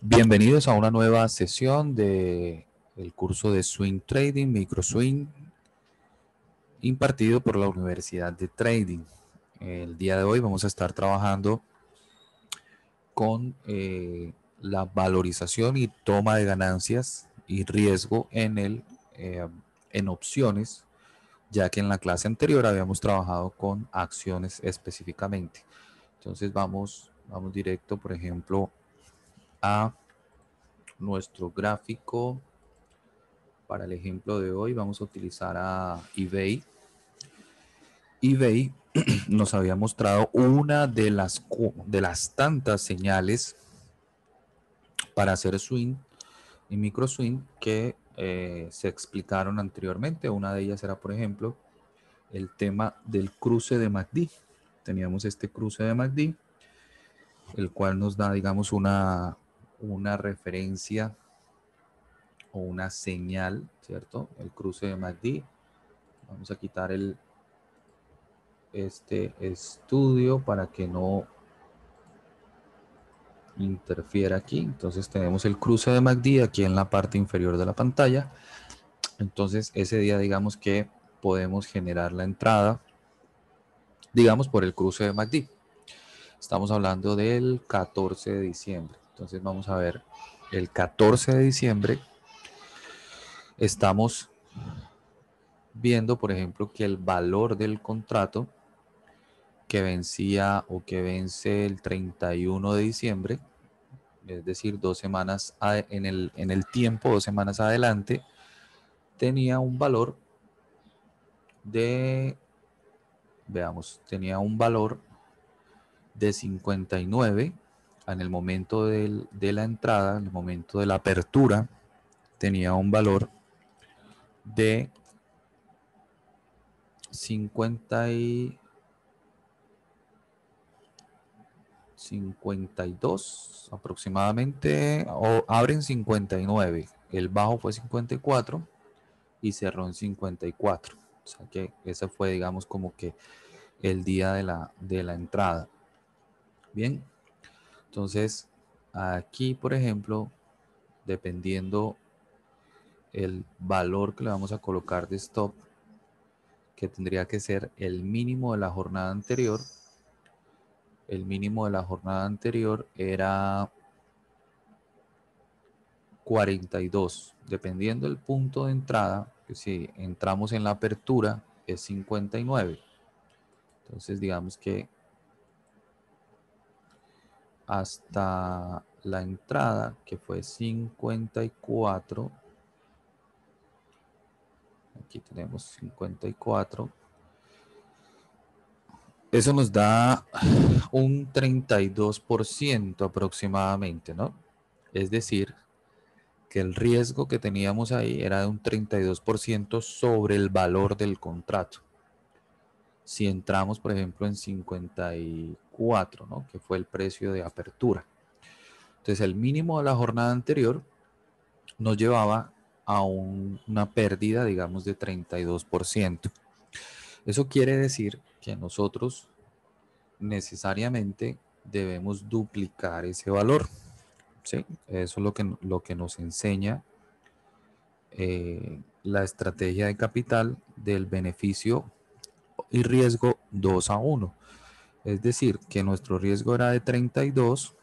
Bienvenidos a una nueva sesión de el curso de Swing Trading, Micro Swing, impartido por la Universidad de Trading. El día de hoy vamos a estar trabajando con la valorización y toma de ganancias y riesgo en opciones, ya que en la clase anterior habíamos trabajado con acciones específicamente. Entonces vamos directo, por ejemplo, a nuestro gráfico. Para el ejemplo de hoy vamos a utilizar a eBay. eBay nos había mostrado una de las tantas señales para hacer swing y micro swing que se explicaron anteriormente. Una de ellas era, por ejemplo, el tema del cruce de MACD. Teníamos este cruce de MACD, el cual nos da, digamos, una referencia o una señal, ¿cierto? El cruce de MACD. Vamos a quitar este estudio para que no interfiera aquí. Entonces tenemos el cruce de MACD aquí en la parte inferior de la pantalla. Entonces ese día digamos que podemos generar la entrada, digamos, por el cruce de MACD. Estamos hablando del 14 de diciembre. Entonces vamos a ver, el 14 de diciembre estamos viendo, por ejemplo, que el valor del contrato que vencía o que vence el 31 de diciembre, es decir, 2 semanas en el tiempo, 2 semanas adelante, tenía un valor de, veamos, tenía un valor de 59 en el momento de la entrada, en el momento de la apertura, tenía un valor de 52 aproximadamente, o abren 59, el bajo fue 54 y cerró en 54. O sea que ese fue, digamos, como que el día de la entrada. Bien, entonces aquí, por ejemplo, dependiendo el valor que le vamos a colocar de stop, que tendría que ser el mínimo de la jornada anterior. El mínimo de la jornada anterior era 42, dependiendo del punto de entrada, que si entramos en la apertura es 59. Entonces digamos que hasta la entrada, que fue 54, aquí tenemos 54, eso nos da un 32% aproximadamente, ¿no? Es decir, que el riesgo que teníamos ahí era de un 32% sobre el valor del contrato. Si entramos, por ejemplo, en 54, ¿no? Que fue el precio de apertura. Entonces, el mínimo de la jornada anterior nos llevaba a una pérdida, digamos, de 32%. Eso quiere decir que nosotros necesariamente debemos duplicar ese valor. ¿Sí? Eso es lo que nos enseña la estrategia de capital del beneficio y riesgo 2-1. Es decir, que nuestro riesgo era de 32,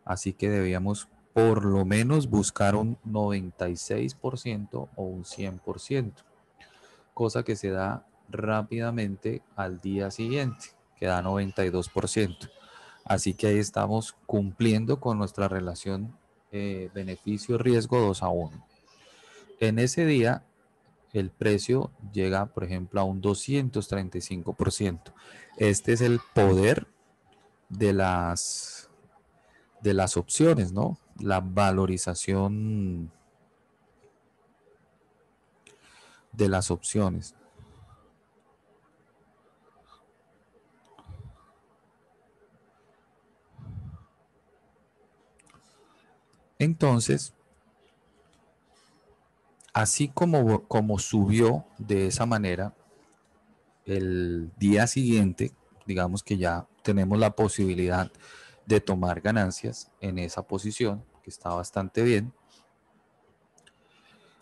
así que debíamos por lo menos buscar un 96% o un 100%, cosa que se da rápidamente al día siguiente, que da 92%. Así que ahí estamos cumpliendo con nuestra relación beneficio-riesgo 2-1. En ese día, el precio llega, por ejemplo, a un 235%. Este es el poder de las opciones, ¿no? La valorización de las opciones. Entonces, así como subió de esa manera, el día siguiente, digamos que ya tenemos la posibilidad de tomar ganancias en esa posición, que está bastante bien.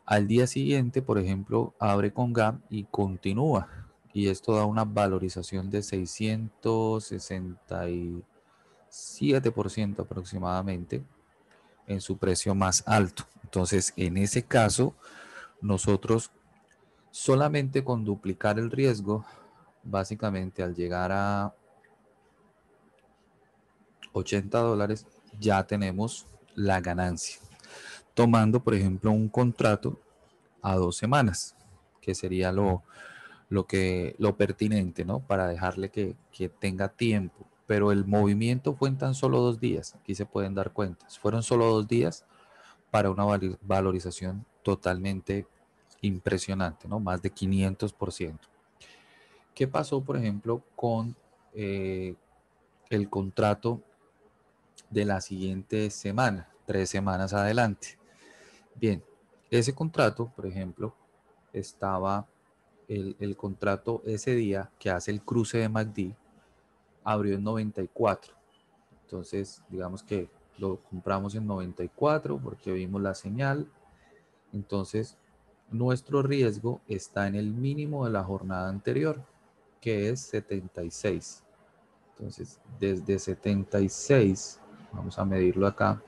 Al día siguiente, por ejemplo, abre con gap y continúa. Y esto da una valorización de 667% aproximadamente en su precio más alto. Entonces, en ese caso, nosotros solamente con duplicar el riesgo, básicamente al llegar a $80, ya tenemos la ganancia. Tomando, por ejemplo, un contrato a 2 semanas, que sería lo pertinente, ¿no? Para dejarle que tenga tiempo. Pero el movimiento fue en tan solo 2 días. Aquí se pueden dar cuenta. Fueron solo 2 días para una valorización totalmente impresionante, ¿no? Más de 500%. ¿Qué pasó, por ejemplo, con el contrato de la siguiente semana, 3 semanas adelante? Bien, ese contrato, por ejemplo, estaba el contrato ese día que hace el cruce de MACD, abrió en 94. Entonces, digamos que lo compramos en 94 porque vimos la señal. Entonces, nuestro riesgo está en el mínimo de la jornada anterior, que es 76. Entonces, desde 76, vamos a medirlo acá.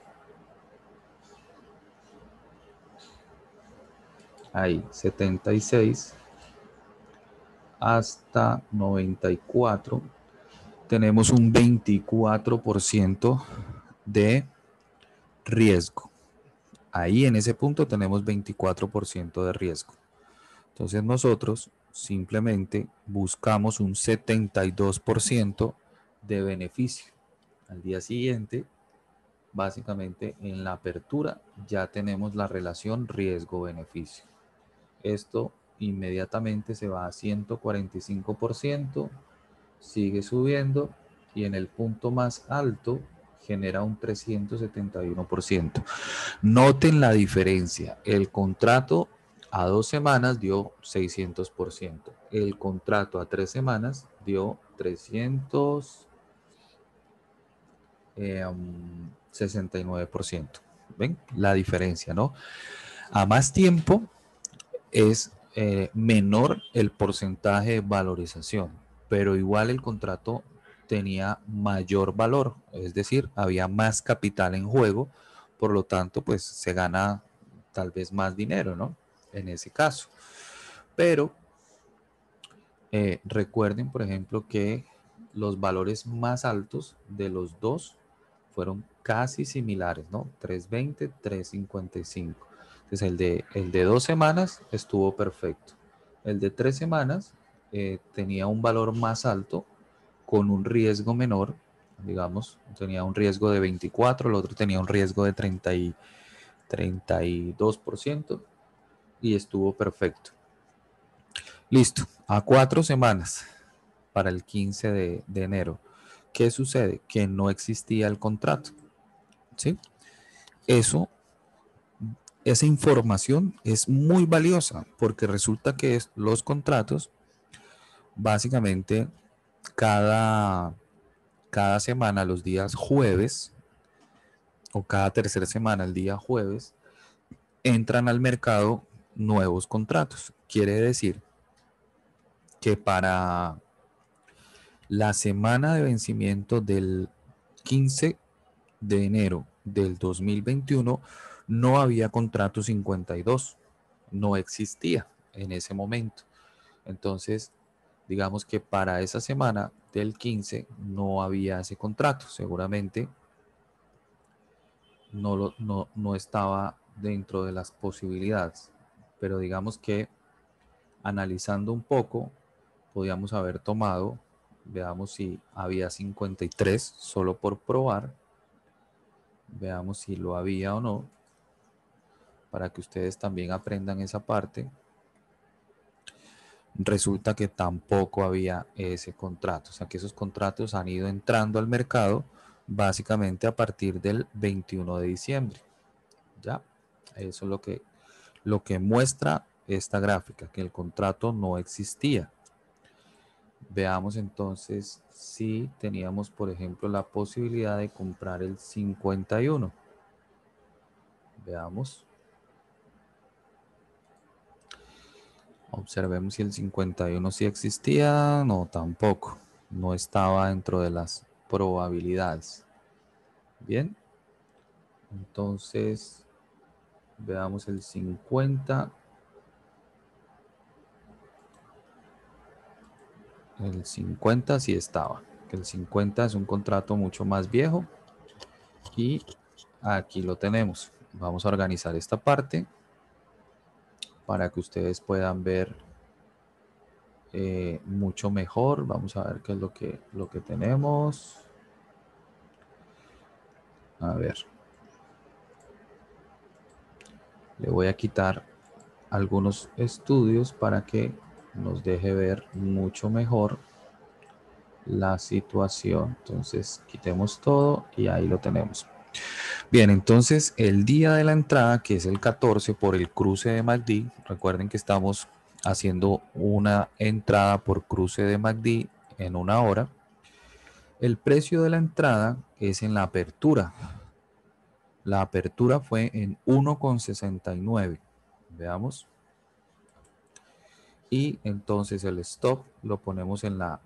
Ahí, 76 hasta 94. Tenemos un 24% de riesgo. Ahí en ese punto tenemos 24% de riesgo. Entonces nosotros simplemente buscamos un 72% de beneficio. Al día siguiente, básicamente en la apertura ya tenemos la relación riesgo-beneficio. Esto inmediatamente se va a 145%, sigue subiendo y en el punto más alto genera un 371%. Noten la diferencia. El contrato a 2 semanas dio 600%. El contrato a 3 semanas dio 369%. ¿Ven? La diferencia, ¿no? A más tiempo es menor el porcentaje de valorización, pero igual el contrato tenía mayor valor, es decir, había más capital en juego, por lo tanto, pues se gana tal vez más dinero, ¿no? En ese caso. Pero recuerden, por ejemplo, que los valores más altos de los dos fueron casi similares, ¿no? 320, 355. Entonces el de 2 semanas estuvo perfecto. El de 3 semanas tenía un valor más alto con un riesgo menor, digamos, tenía un riesgo de 24, el otro tenía un riesgo de 32% y estuvo perfecto. Listo, a 4 semanas para el 15 de enero. ¿Qué sucede? Que no existía el contrato, ¿sí? Esa información es muy valiosa porque resulta que los contratos, básicamente, cada, cada semana, los días jueves, o cada tercera semana, el día jueves, entran al mercado nuevos contratos. Quiere decir que para la semana de vencimiento del 15 de enero del 2021 no había contrato 52, no existía en ese momento. Entonces, digamos que para esa semana del 15 no había ese contrato, seguramente no estaba dentro de las posibilidades, pero digamos que analizando un poco, podíamos haber tomado, veamos si había 53, solo por probar, veamos si lo había o no, para que ustedes también aprendan esa parte. Resulta que tampoco había ese contrato, o sea que esos contratos han ido entrando al mercado básicamente a partir del 21 de diciembre. ¿Ya? Eso es lo que muestra esta gráfica, que el contrato no existía. Veamos entonces si teníamos, por ejemplo, la posibilidad de comprar el 51. Veamos. Observemos si el 51 sí existía. No, tampoco. No estaba dentro de las probabilidades. Bien. Entonces, veamos el 50. El 50 sí estaba. El 50 es un contrato mucho más viejo. Y aquí lo tenemos. Vamos a organizar esta parte para que ustedes puedan ver mucho mejor. Vamos a ver qué es lo que tenemos. A ver. Le voy a quitar algunos estudios para que nos deje ver mucho mejor la situación. Entonces quitemos todo y ahí lo tenemos. Bien, entonces el día de la entrada, que es el 14 por el cruce de MACD, recuerden que estamos haciendo una entrada por cruce de MACD en una hora. El precio de la entrada es en la apertura. La apertura fue en 1,69. Veamos. Y entonces el stop lo ponemos en la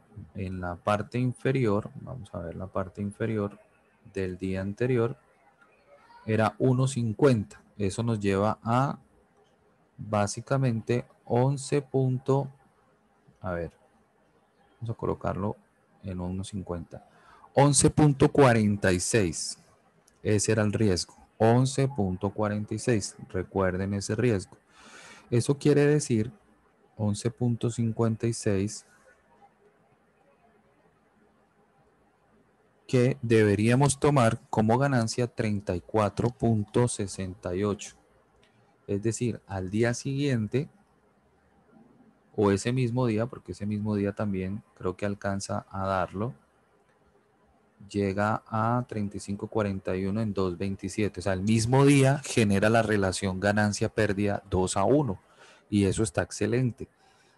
parte inferior. Vamos a ver la parte inferior del día anterior. Era 1,50. Eso nos lleva a básicamente 11. A ver, vamos a colocarlo en 1,50. 11,46. Ese era el riesgo. 11,46. Recuerden ese riesgo. Eso quiere decir 11,56 que deberíamos tomar como ganancia 34,68. Es decir, al día siguiente o ese mismo día, porque ese mismo día también creo que alcanza a darlo, llega a 35,41 en 2,27. O sea, el mismo día genera la relación ganancia-pérdida 2-1 y eso está excelente.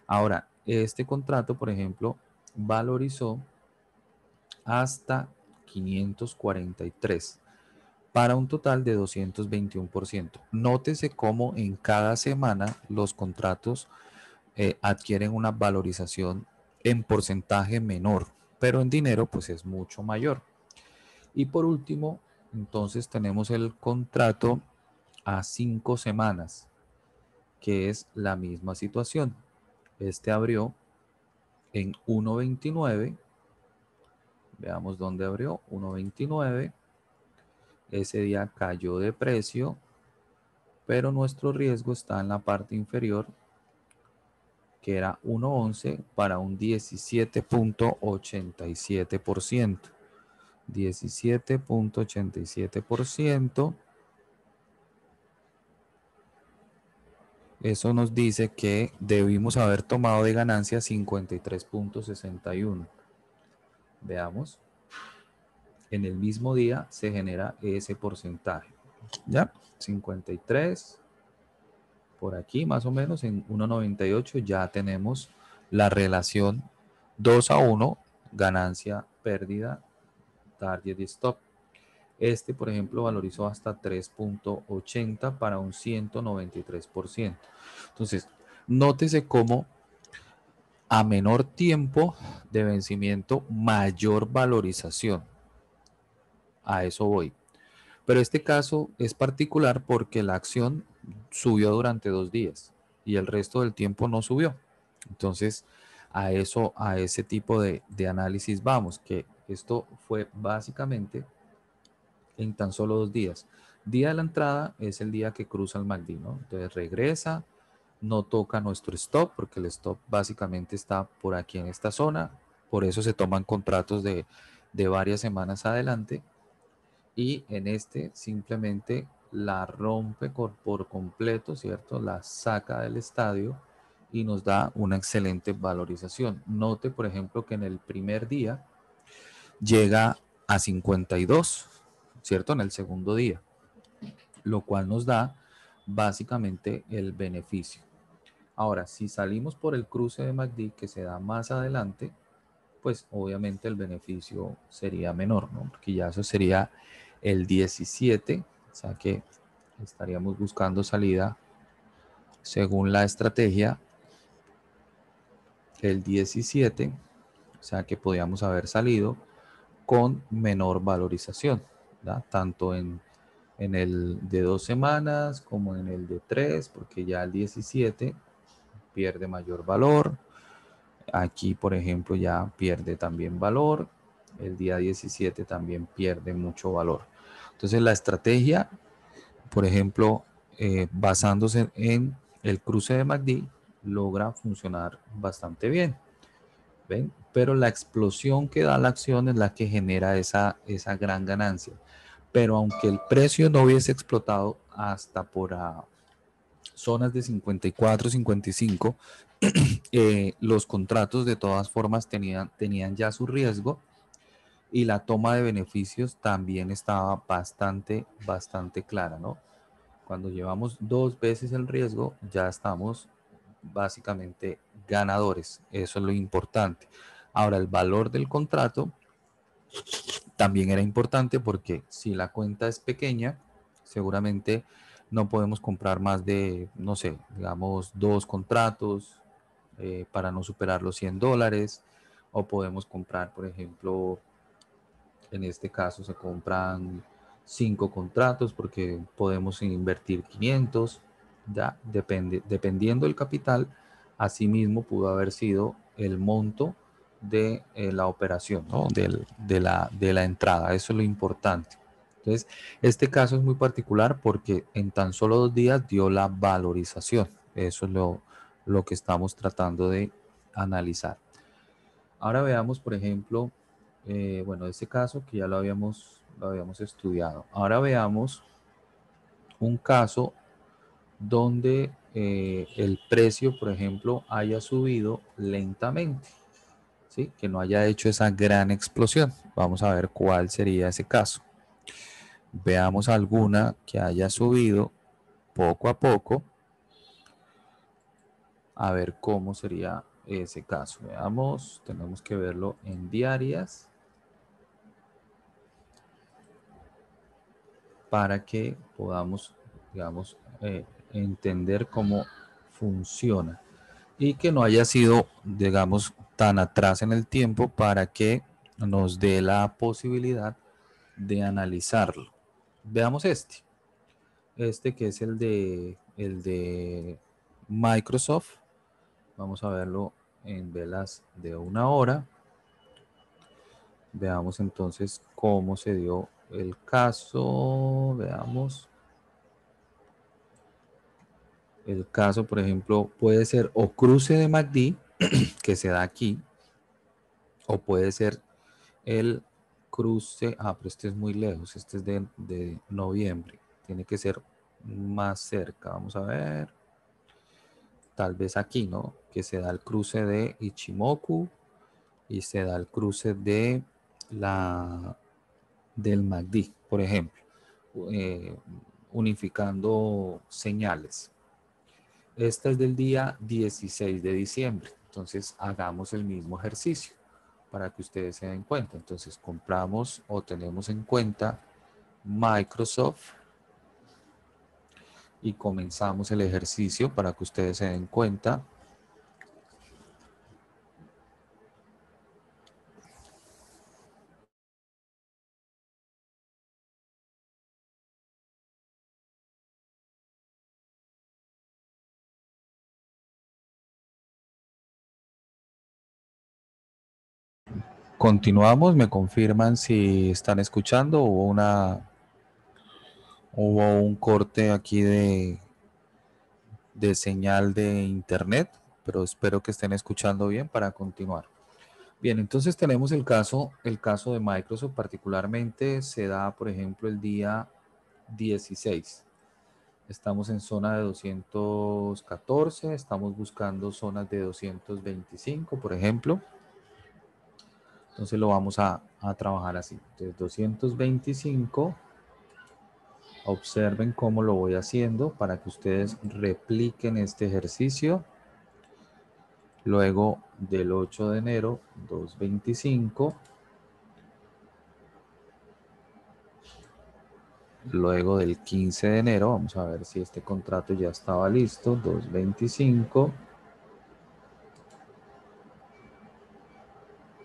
Ahora, este contrato, por ejemplo, valorizó hasta 543 para un total de 221%. Nótese cómo en cada semana los contratos adquieren una valorización en porcentaje menor, pero en dinero pues es mucho mayor. Y por último, entonces tenemos el contrato a 5 semanas, que es la misma situación. Este abrió en 1,29. Veamos dónde abrió. 1,29. Ese día cayó de precio, pero nuestro riesgo está en la parte inferior, que era 1,11 para un 17,87%. 17,87%. Eso nos dice que debimos haber tomado de ganancia 53,61. Veamos. En el mismo día se genera ese porcentaje. ¿Ya? 53. Por aquí más o menos en 1,98 ya tenemos la relación 2-1, ganancia, pérdida, target y stop. Este, por ejemplo, valorizó hasta 3,80 para un 193%. Entonces, nótese cómo a menor tiempo de vencimiento, mayor valorización. A eso voy. Pero este caso es particular porque la acción subió durante 2 días y el resto del tiempo no subió. Entonces, a ese tipo de análisis vamos, que esto fue básicamente en tan solo 2 días. Día de la entrada es el día que cruza el MACD, ¿no? Entonces regresa, no toca nuestro stop, porque el stop básicamente está por aquí en esta zona, por eso se toman contratos de varias semanas adelante, y en este simplemente la rompe por completo, ¿cierto? La saca del estadio y nos da una excelente valorización. Note, por ejemplo, que en el primer día llega a 52, ¿cierto? En el segundo día, lo cual nos da básicamente el beneficio. Ahora, si salimos por el cruce de MACD que se da más adelante, pues obviamente el beneficio sería menor, ¿no? Porque ya eso sería el 17, o sea que estaríamos buscando salida según la estrategia el 17, o sea que podíamos haber salido con menor valorización, ¿verdad? Tanto en el de 2 semanas como en el de 3, porque ya el 17 pierde mayor valor. Aquí, por ejemplo, ya pierde también valor. El día 17 también pierde mucho valor. Entonces, la estrategia, por ejemplo, basándose en el cruce de MACD, logra funcionar bastante bien. ¿Ven? Pero la explosión que da la acción es la que genera esa gran ganancia. Pero aunque el precio no hubiese explotado hasta por zonas de 54, 55, los contratos de todas formas tenían ya su riesgo y la toma de beneficios también estaba bastante clara, ¿no? Cuando llevamos 2 veces el riesgo, ya estamos básicamente ganadores. Eso es lo importante. Ahora, el valor del contrato también era importante porque si la cuenta es pequeña, seguramente no podemos comprar más de, no sé, digamos, 2 contratos para no superar los $100. O podemos comprar, por ejemplo, en este caso se compran 5 contratos porque podemos invertir 500. Ya dependiendo del capital, asimismo pudo haber sido el monto de la operación, ¿no? De la entrada. Eso es lo importante. Entonces, este caso es muy particular porque en tan solo 2 días dio la valorización. Eso es lo que estamos tratando de analizar. Ahora veamos, por ejemplo, bueno, este caso que ya lo habíamos estudiado. Ahora veamos un caso donde el precio, por ejemplo, haya subido lentamente, ¿sí? Que no haya hecho esa gran explosión. Vamos a ver cuál sería ese caso. Veamos alguna que haya subido poco a poco, a ver cómo sería ese caso. Veamos, tenemos que verlo en diarias para que podamos, digamos, entender cómo funciona y que no haya sido, digamos, tan atrás en el tiempo para que nos dé la posibilidad de analizarlo. Veamos este que es el de Microsoft. Vamos a verlo en velas de 1 hora. Veamos entonces cómo se dio el caso. Veamos. El caso, por ejemplo, puede ser o cruce de MACD, que se da aquí, o puede ser el cruce, pero este es muy lejos, este es de noviembre, tiene que ser más cerca, vamos a ver, tal vez aquí, ¿no? Que se da el cruce de Ichimoku y se da el cruce del MACD, por ejemplo, eh, unificando señales. Esta es del día 16 de diciembre. Entonces, hagamos el mismo ejercicio para que ustedes se den cuenta. Entonces, compramos o tenemos en cuenta Microsoft y comenzamos el ejercicio para que ustedes se den cuenta. Continuamos, me confirman si están escuchando. Hubo un corte aquí de señal de internet, pero espero que estén escuchando bien para continuar. Bien, entonces tenemos el caso de Microsoft, particularmente se da, por ejemplo, el día 16. Estamos en zona de 214, estamos buscando zonas de 225, por ejemplo. Entonces lo vamos a trabajar así. Entonces 225, observen cómo lo voy haciendo para que ustedes repliquen este ejercicio. Luego del 8 de enero, 2.25. Luego del 15 de enero, vamos a ver si este contrato ya estaba listo, 2.25.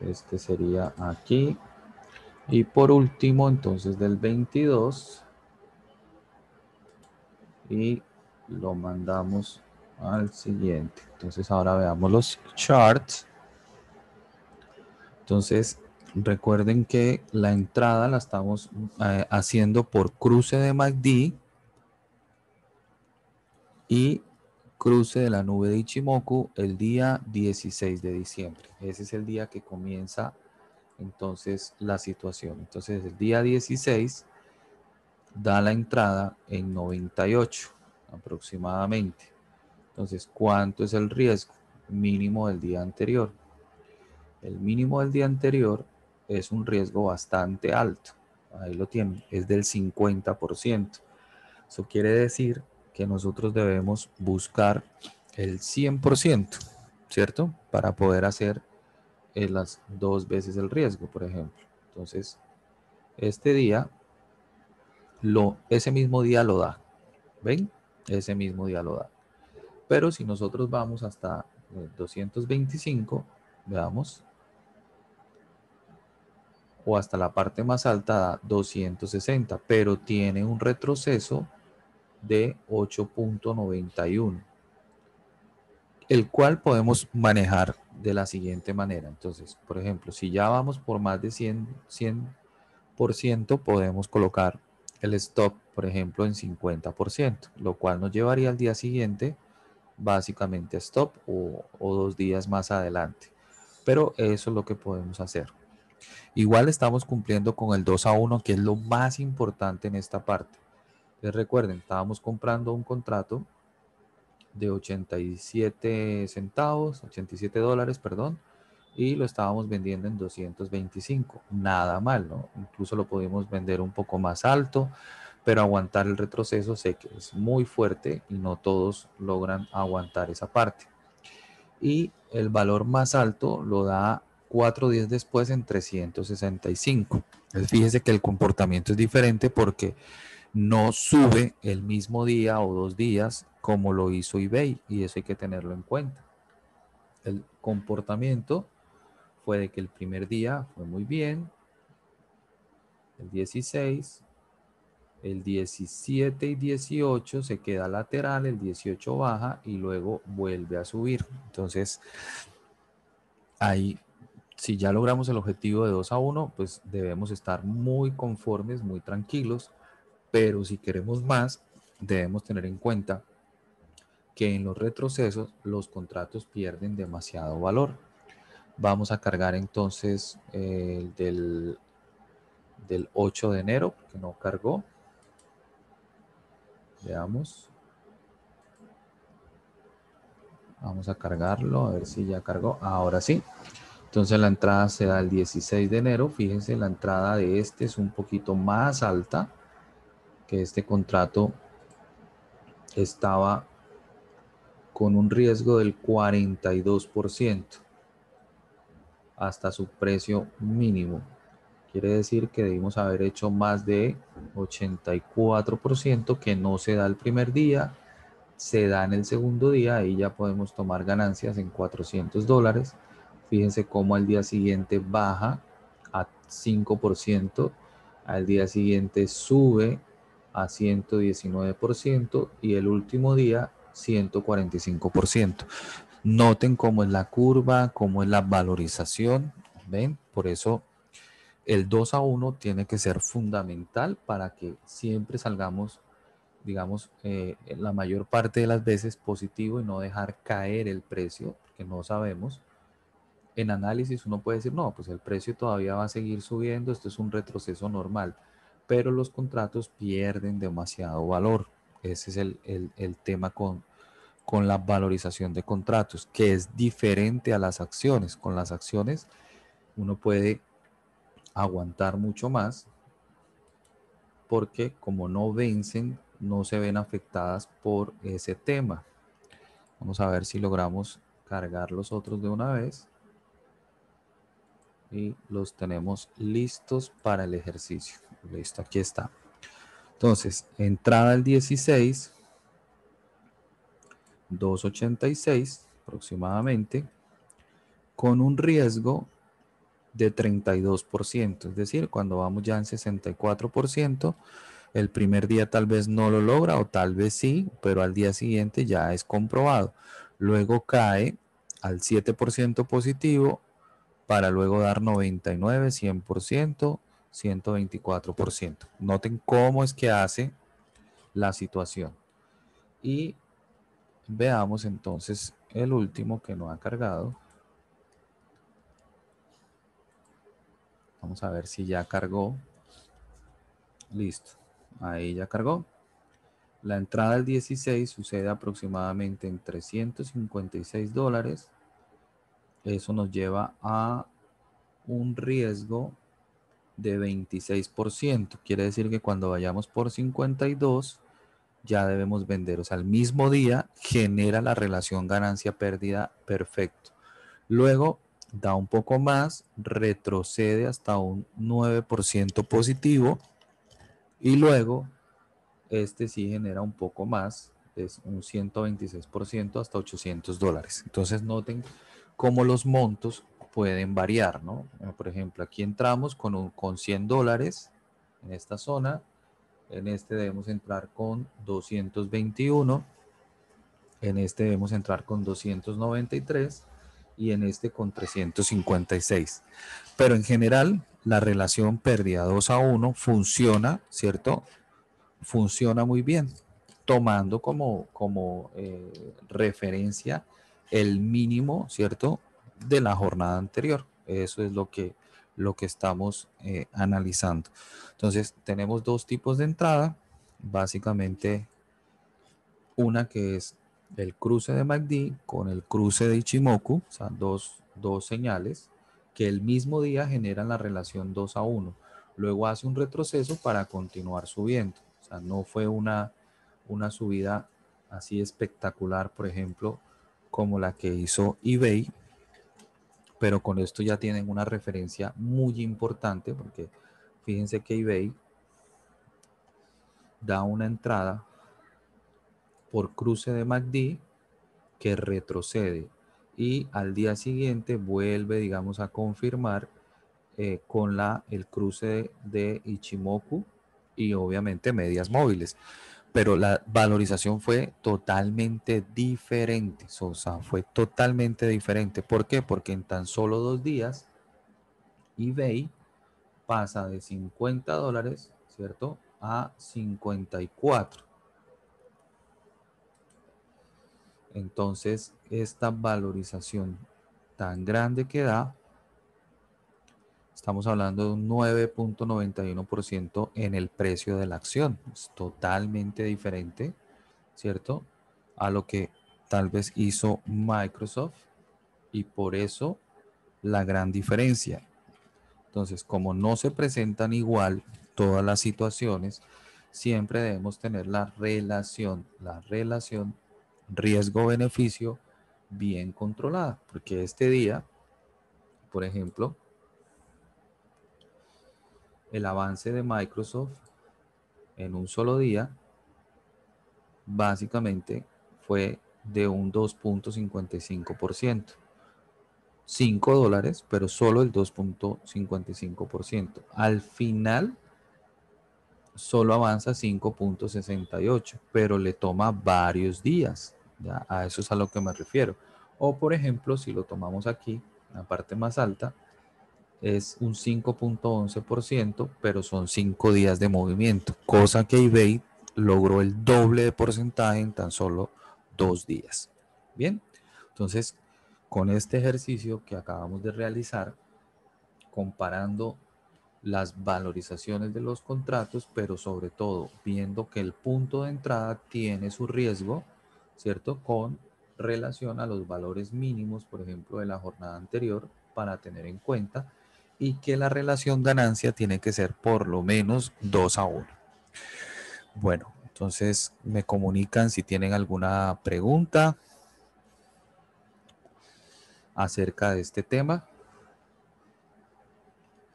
Este sería aquí. Y por último, entonces del 22. Y lo mandamos al siguiente. Entonces ahora veamos los charts. Entonces recuerden que la entrada la estamos haciendo por cruce de MACD y cruce de la nube de Ichimoku el día 16 de diciembre. Ese es el día que comienza entonces la situación. Entonces el día 16 da la entrada en 98 aproximadamente. Entonces, ¿cuánto es el riesgo? Mínimo del día anterior. El mínimo del día anterior es un riesgo bastante alto. Ahí lo tienen, es del 50%. Eso quiere decir que nosotros debemos buscar el 100%, ¿cierto? Para poder hacer las 2 veces el riesgo, por ejemplo. Entonces, este día, ese mismo día lo da. ¿Ven? Ese mismo día lo da. Pero si nosotros vamos hasta 225, veamos, o hasta la parte más alta da 260, pero tiene un retroceso de 8.91, el cual podemos manejar de la siguiente manera. Entonces, por ejemplo, si ya vamos por más de 100%, podemos colocar el stop, por ejemplo, en 50%, lo cual nos llevaría al día siguiente básicamente a stop o 2 días más adelante. Pero eso es lo que podemos hacer. Igual estamos cumpliendo con el 2-1, que es lo más importante en esta parte. Entonces recuerden, estábamos comprando un contrato de 87 centavos, 87 dólares, perdón, y lo estábamos vendiendo en 225. Nada mal, ¿no? Incluso lo pudimos vender un poco más alto, pero aguantar el retroceso sé que es muy fuerte y no todos logran aguantar esa parte. Y el valor más alto lo da 4 días después en 365. Entonces fíjese que el comportamiento es diferente porque no sube el mismo día o 2 días como lo hizo eBay, y eso hay que tenerlo en cuenta. El comportamiento fue de que el primer día fue muy bien, el 16, el 17 y 18 se queda lateral, el 18 baja y luego vuelve a subir. Entonces ahí, si ya logramos el objetivo de 2-1, pues debemos estar muy conformes, muy tranquilos, pero si queremos más, debemos tener en cuenta que en los retrocesos los contratos pierden demasiado valor. Vamos a cargar entonces del 8 de enero, que no cargó. Veamos. Vamos a cargarlo, a ver si ya cargó. Ahora sí. Entonces la entrada se da el 16 de enero. Fíjense, la entrada de este es un poquito más alta, que este contrato estaba con un riesgo del 42% hasta su precio mínimo. Quiere decir que debimos haber hecho más de 84%, que no se da el primer día, se da en el segundo día. Ahí ya podemos tomar ganancias en 400 dólares. Fíjense cómo al día siguiente baja a 5%, al día siguiente sube a 119% y el último día 145%. Noten cómo es la curva, cómo es la valorización. ¿Ven? Por eso el 2-1 tiene que ser fundamental para que siempre salgamos, digamos, la mayor parte de las veces positivo y no dejar caer el precio, porque no sabemos. En análisis uno puede decir, no, pues el precio todavía va a seguir subiendo, esto es un retroceso normal, pero los contratos pierden demasiado valor. Ese es el tema con la valorización de contratos, que es diferente a las acciones. Con las acciones uno puede aguantar mucho más porque como no vencen, no se ven afectadas por ese tema. Vamos a ver si logramos cargar los otros de una vez. Y los tenemos listos para el ejercicio. Listo, aquí está. Entonces, entrada al 16, 286 aproximadamente, con un riesgo de 32%. Es decir, cuando vamos ya en 64%, el primer día tal vez no lo logra o tal vez sí, pero al día siguiente ya es comprobado. Luego cae al 7% positivo para luego dar 99, 100%, 124%. Noten cómo es que hace la situación. Y veamos entonces el último que no ha cargado. Vamos a ver si ya cargó. Listo. Ahí ya cargó. La entrada del 16 sucede aproximadamente en $356. Eso nos lleva a un riesgo de 26%. Quiere decir que cuando vayamos por 52 ya debemos vender. O sea, el mismo día genera la relación ganancia-pérdida perfecto. Luego da un poco más, retrocede hasta un 9% positivo y luego este sí genera un poco más, es un 126% hasta $800. Entonces noten cómo los montos pueden variar, ¿no? Por ejemplo, aquí entramos con $100 en esta zona, en este debemos entrar con 221, en este debemos entrar con 293 y en este con 356. Pero en general, la relación pérdida 2-1 funciona, ¿cierto? Funciona muy bien, tomando como referencia el mínimo, ¿cierto? De la jornada anterior. Eso es lo que estamos analizando. Entonces, tenemos dos tipos de entrada. Básicamente, una que es el cruce de MACD con el cruce de Ichimoku, o sea, dos señales que el mismo día generan la relación 2-1. Luego hace un retroceso para continuar subiendo. O sea, no fue una subida así espectacular, por ejemplo, como la que hizo eBay, pero con esto ya tienen una referencia muy importante porque fíjense que eBay da una entrada por cruce de MACD que retrocede y al día siguiente vuelve, digamos, a confirmar con el cruce de Ichimoku y obviamente medias móviles. Pero la valorización fue totalmente diferente, o sea, fue totalmente diferente. ¿Por qué? Porque en tan solo 2 días eBay pasa de $50, ¿cierto? A 54. Entonces, esta valorización tan grande que da, estamos hablando de un 9.91% en el precio de la acción. Es totalmente diferente, ¿cierto? A lo que tal vez hizo Microsoft y por eso la gran diferencia. Entonces, como no se presentan igual todas las situaciones, siempre debemos tener la relación riesgo-beneficio bien controlada, porque este día, por ejemplo, el avance de Microsoft en un solo día básicamente fue de un 2.55%. $5, pero solo el 2.55%. Al final solo avanza 5.68, pero le toma varios días. ¿Ya? A eso es a lo que me refiero. O por ejemplo, si lo tomamos aquí, en la parte más alta, es un 5.11%, pero son 5 días de movimiento, cosa que eBay logró el doble de porcentaje en tan solo 2 días. Bien, entonces con este ejercicio que acabamos de realizar, comparando las valorizaciones de los contratos, pero sobre todo viendo que el punto de entrada tiene su riesgo, ¿cierto? Con relación a los valores mínimos, por ejemplo, de la jornada anterior, para tener en cuenta, y que la relación ganancia tiene que ser por lo menos 2-1. Bueno, entonces me comunican si tienen alguna pregunta. acerca de este tema,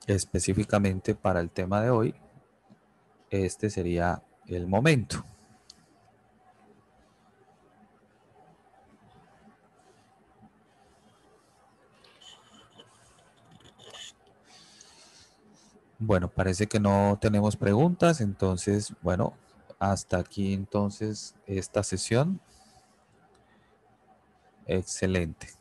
específicamente para el tema de hoy, este sería el momento. Bueno, parece que no tenemos preguntas, entonces, bueno, hasta aquí entonces esta sesión. Excelente.